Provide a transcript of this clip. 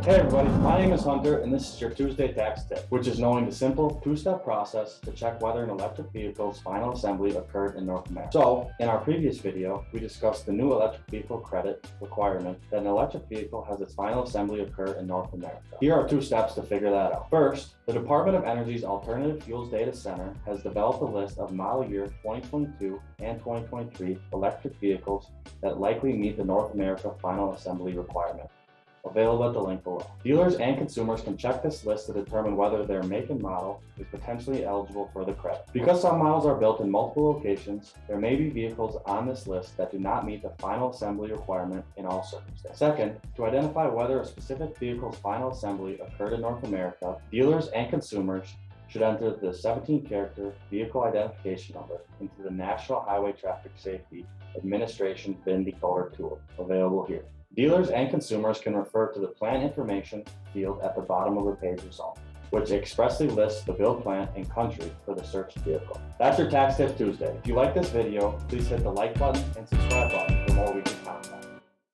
Hey everybody, my name is Hunter and this is your Tuesday tax tip, which is knowing the simple two-step process to check whether an electric vehicle's final assembly occurred in North America. So, in our previous video, we discussed the new electric vehicle credit requirement that an electric vehicle has its final assembly occur in North America. Here are 2 steps to figure that out. First, the Department of Energy's Alternative Fuels Data Center has developed a list of model year 2022 and 2023 electric vehicles that likely meet the North America final assembly requirement, available at the link below. Dealers and consumers can check this list to determine whether their make and model is potentially eligible for the credit. Because some models are built in multiple locations, there may be vehicles on this list that do not meet the final assembly requirement in all circumstances. Second, to identify whether a specific vehicle's final assembly occurred in North America, dealers and consumers should enter the 17-character vehicle identification number into the National Highway Traffic Safety Administration VIN decoder tool, available here. Dealers and consumers can refer to the plant information field at the bottom of the page result, which expressly lists the build plant and country for the searched vehicle. That's your Tax Tip Tuesday. If you like this video, please hit the like button and subscribe button for more weekly content.